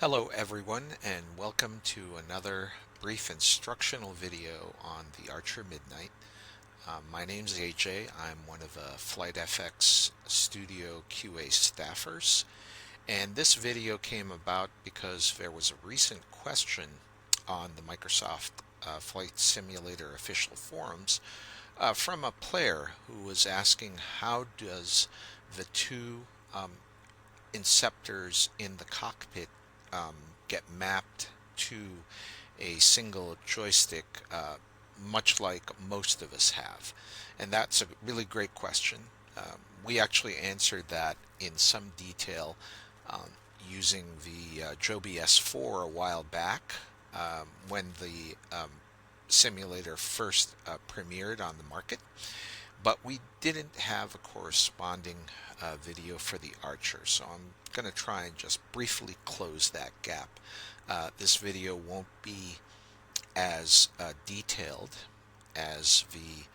Hello everyone, and welcome to another brief instructional video on the Archer Midnight. My name's AJ. I'm one of Flight FX Studio QA staffers, and this video came about because there was a recent question on the Microsoft Flight Simulator official forums from a player who was asking how does the two inceptors in the cockpit um, get mapped to a single joystick, much like most of us have? And that's a really great question. We actually answered that in some detail um, using the Joby S4 a while back when the simulator first premiered on the market, but we didn't have a corresponding video for the Archer, so I'm going to try and just briefly close that gap. This video won't be as detailed as the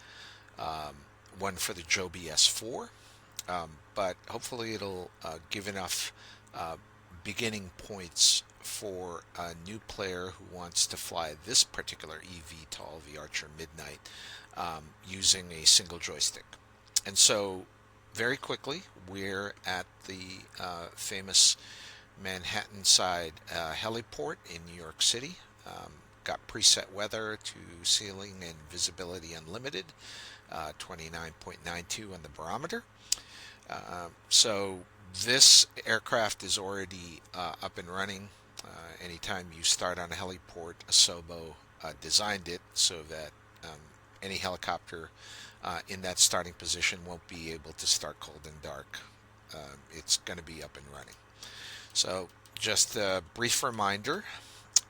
one for the Joby S4, but hopefully it'll give enough uh, beginning points for a new player who wants to fly this particular eVTOL, the Archer Midnight, using a single joystick. And so, very quickly, we're at the famous Manhattan side heliport in New York City. Got preset weather to ceiling and visibility unlimited, 29.92 on the barometer. So this aircraft is already up and running. Anytime you start on a heliport, Asobo designed it so that any helicopter in that starting position won't be able to start cold and dark. It's going to be up and running. So just a brief reminder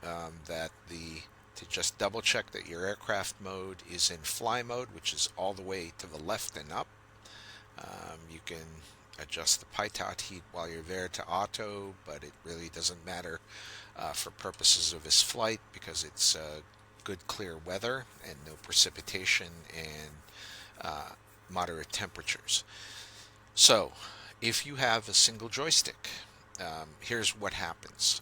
that to just double check that your aircraft mode is in fly mode, which is all the way to the left and up. You can adjust the pitot heat while you're there to auto, but it really doesn't matter for purposes of this flight because it's good clear weather and no precipitation and moderate temperatures. So if you have a single joystick, here's what happens.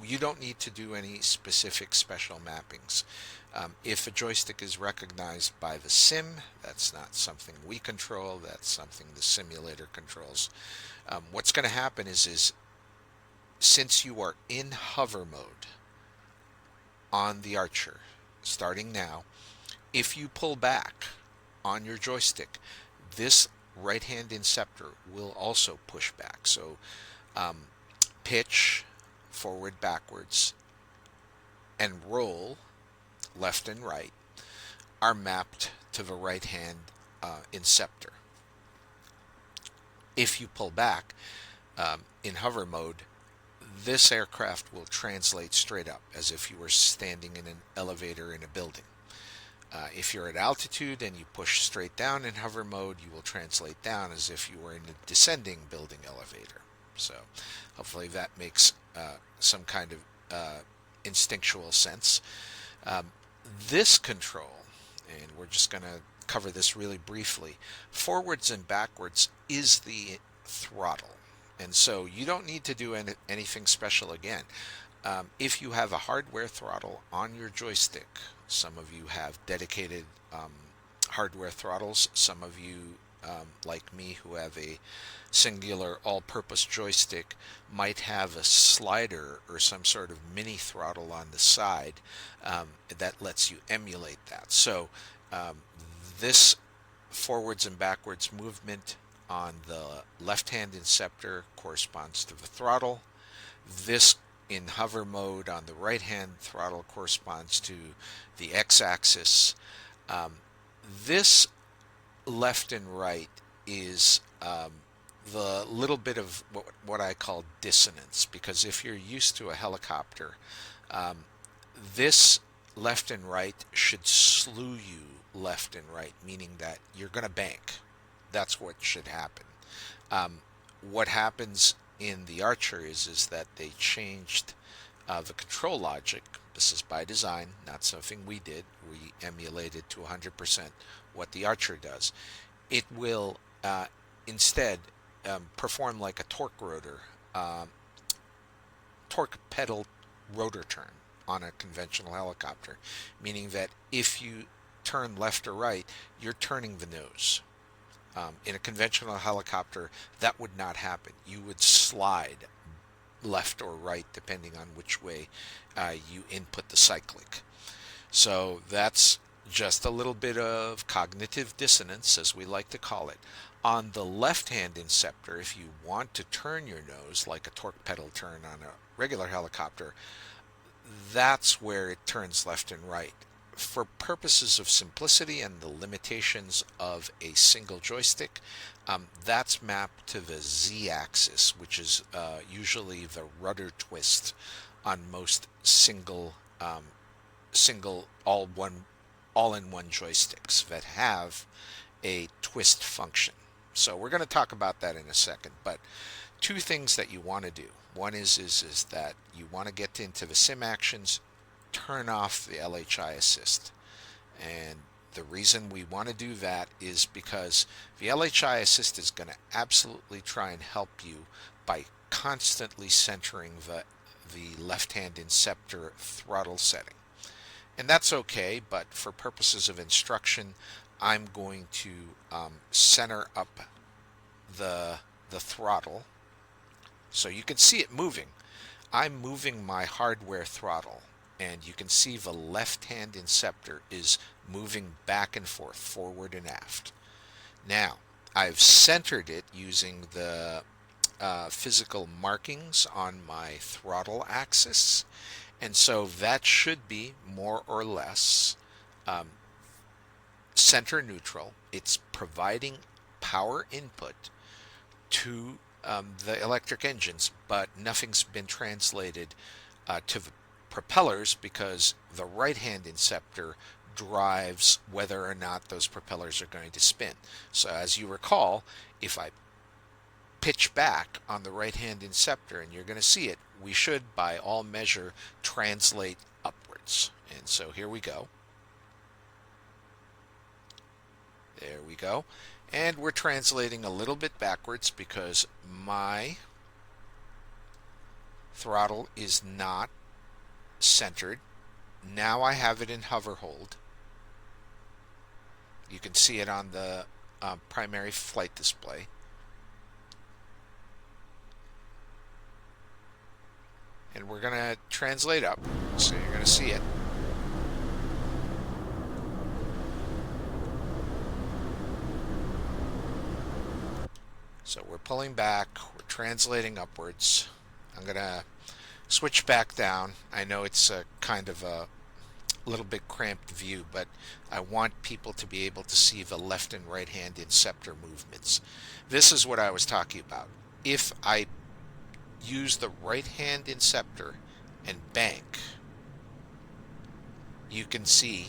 You don't need to do any specific special mappings. If a joystick is recognized by the sim, that's not something we control, that's something the simulator controls. What's going to happen is since you are in hover mode on the Archer, starting now, if you pull back on your joystick, this right hand inceptor will also push back. So pitch, forward, backwards, and roll, left and right, are mapped to the right hand inceptor. If you pull back in hover mode, this aircraft will translate straight up as if you were standing in an elevator in a building. If you're at altitude and you push straight down in hover mode, you will translate down as if you were in a descending building elevator. So hopefully that makes some kind of instinctual sense. This control, and we're just going to cover this really briefly, forwards and backwards is the throttle. And so you don't need to do anything special again. If you have a hardware throttle on your joystick, some of you have dedicated hardware throttles, some of you like me who have a singular all-purpose joystick might have a slider or some sort of mini throttle on the side that lets you emulate that. So this forwards and backwards movement on the left-hand inceptor corresponds to the throttle. This in hover mode on the right-hand throttle corresponds to the x-axis. This left and right is the little bit of what I call dissonance, because if you're used to a helicopter, this left and right should slew you left and right, meaning that you're going to bank. That's what should happen. What happens in the Archer is that they changed the control logic. This is by design, not something we did. We emulated to 100% what the Archer does. It will instead perform like a torque rotor torque pedal rotor turn on a conventional helicopter, meaning that if you turn left or right, you're turning the nose. In a conventional helicopter, that would not happen. You would slide left or right depending on which way you input the cyclic. So that's just a little bit of cognitive dissonance, as we like to call it. On the left-hand inceptor, if you want to turn your nose like a torque pedal turn on a regular helicopter, that's where it turns left and right. For purposes of simplicity and the limitations of a single joystick, that's mapped to the Z-axis, which is usually the rudder twist on most single all-in-one joysticks that have a twist function. So we're going to talk about that in a second. But two things that you want to do. One is that you want to get into the sim actions, turn off the LHI assist. And the reason we want to do that is because the LHI assist is going to absolutely try and help you by constantly centering the left-hand inceptor throttle setting. And that's okay, but for purposes of instruction, I'm going to center up the throttle so you can see it moving. I'm moving my hardware throttle, and you can see the left-hand inceptor is moving back and forth, forward and aft. Now, I've centered it using the physical markings on my throttle axis, and so that should be more or less center neutral. It's providing power input to the electric engines, but nothing's been translated to the propellers because the right-hand inceptor drives whether or not those propellers are going to spin. So as you recall, if I pitch back on the right-hand inceptor, and you're going to see it, we should by all measure translate upwards. And so here we go. There we go. And we're translating a little bit backwards because my throttle is not centered. Now I have it in hover hold. You can see it on the primary flight display. And we're going to translate up, so you're going to see it. So we're pulling back, we're translating upwards. I'm going to switch back down. I know it's a kind of a little bit cramped view, but I want people to be able to see the left and right hand inceptor movements. This is what I was talking about. If I use the right hand inceptor and bank, you can see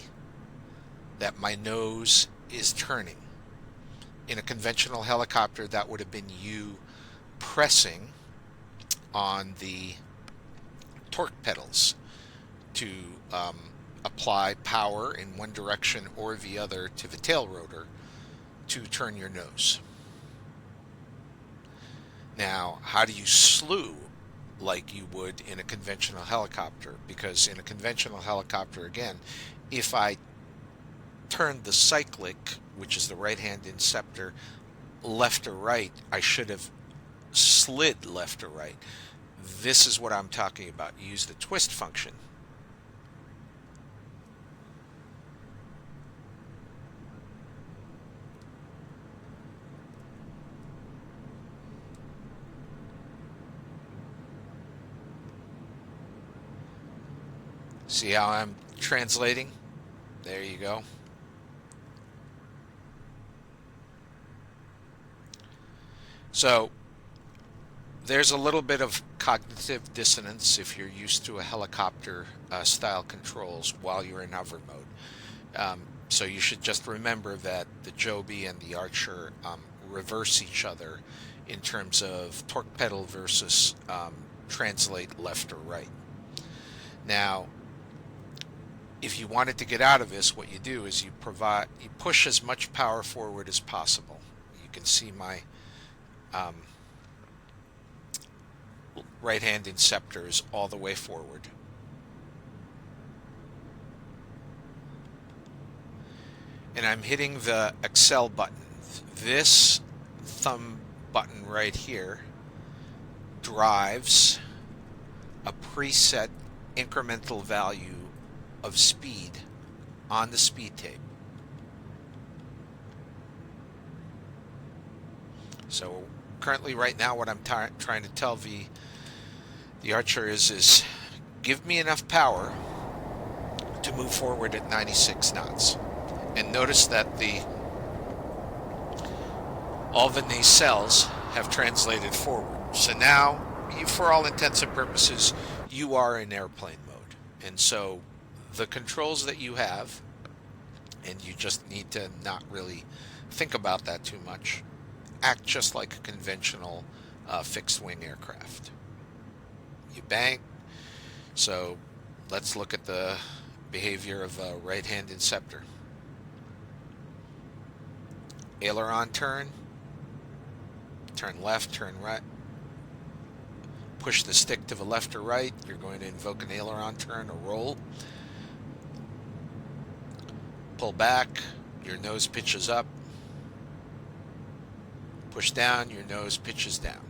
that my nose is turning. In a conventional helicopter, that would have been you pressing on the torque pedals to apply power in one direction or the other to the tail rotor to turn your nose. Now, how do you slew like you would in a conventional helicopter? Because in a conventional helicopter, again, if I turn the cyclic, which is the right-hand inceptor, left or right, I should have slid left or right. This is what I'm talking about. Use the twist function. See how I'm translating? There you go. So there's a little bit of cognitive dissonance if you're used to a helicopter style controls while you're in hover mode. So you should just remember that the Joby and the Archer reverse each other in terms of torque pedal versus translate left or right. Now, if you wanted to get out of this, what you do is you push as much power forward as possible. You can see my right hand inceptor is all the way forward. And I'm hitting the Excel button. This thumb button right here drives a preset incremental value of speed on the speed tape. So currently right now what I'm trying to tell the archer is give me enough power to move forward at 96 knots. And notice that all the nacelles have translated forward. So now, for all intents and purposes, you are in airplane mode. And so the controls that you have, and you just need to not really think about that too much, act just like a conventional fixed wing aircraft. You bank. So let's look at the behavior of a right hand inceptor. Aileron turn left, turn right, push the stick to the left or right, you're going to invoke an aileron turn or roll. Pull back, your nose pitches up. Push down, your nose pitches down.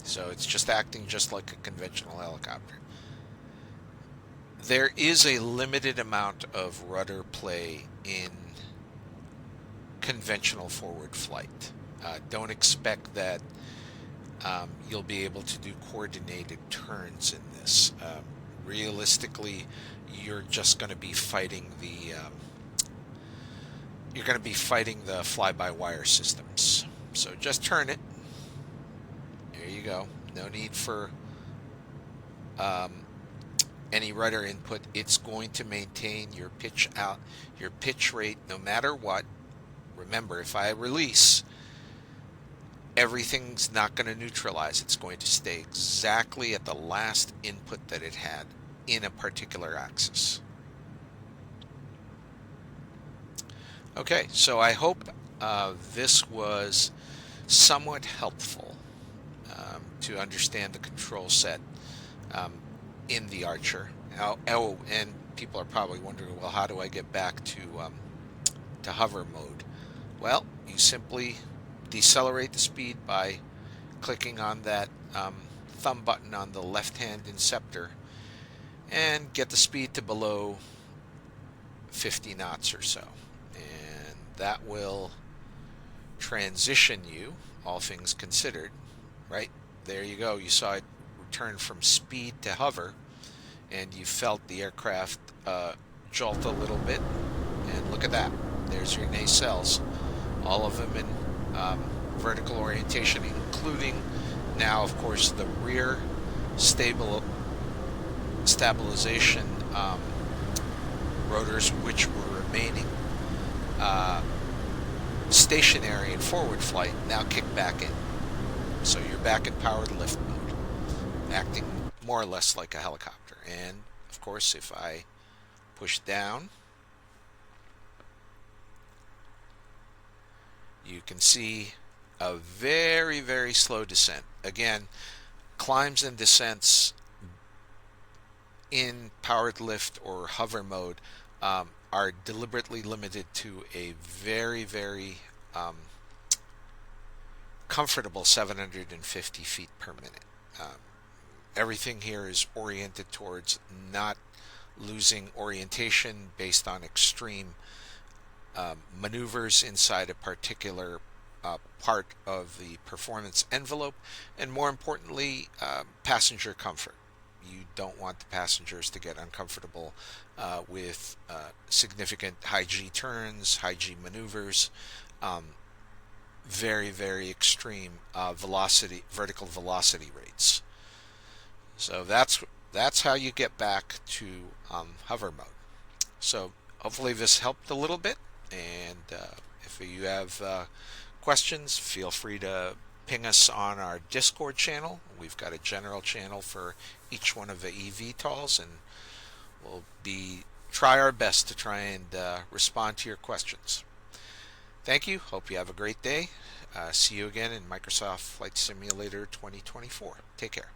So it's just acting just like a conventional helicopter. There is a limited amount of rudder play in conventional forward flight. Don't expect that you'll be able to do coordinated turns in this. Realistically, you're just going to be fighting the fly-by-wire systems. So just turn it. There you go. No need for any rudder input. It's going to maintain your pitch rate no matter what. Remember, if I release, everything's not going to neutralize. It's going to stay exactly at the last input that it had in a particular axis. Okay, so I hope this was somewhat helpful to understand the control set in the Archer. Oh, and people are probably wondering, well, how do I get back to hover mode? Well, you simply decelerate the speed by clicking on that thumb button on the left-hand inceptor and get the speed to below 50 knots or so. And that will transition you, all things considered, right? There you go. You saw it return from speed to hover, and you felt the aircraft jolt a little bit. And look at that. There's your nacelles. All of them in vertical orientation, including now, of course, the rear stabilization rotors, which were remaining stationary in forward flight, now kick back in. So you're back in powered lift mode, acting more or less like a helicopter. And, of course, if I push down, you can see a very, very slow descent. Again, climbs and descents in powered lift or hover mode are deliberately limited to a very, very comfortable 750 feet per minute. Everything here is oriented towards not losing orientation based on extreme maneuvers inside a particular part of the performance envelope, and more importantly, passenger comfort. You don't want the passengers to get uncomfortable with significant high G turns, high G maneuvers, very, very extreme vertical velocity rates. So that's how you get back to hover mode. So hopefully this helped a little bit, and if you have questions, feel free to ping us on our Discord channel. We've got a general channel for each one of the eVTOLs, and we'll try our best to try and respond to your questions. Thank you. Hope you have a great day. See you again in Microsoft Flight Simulator 2024. Take care.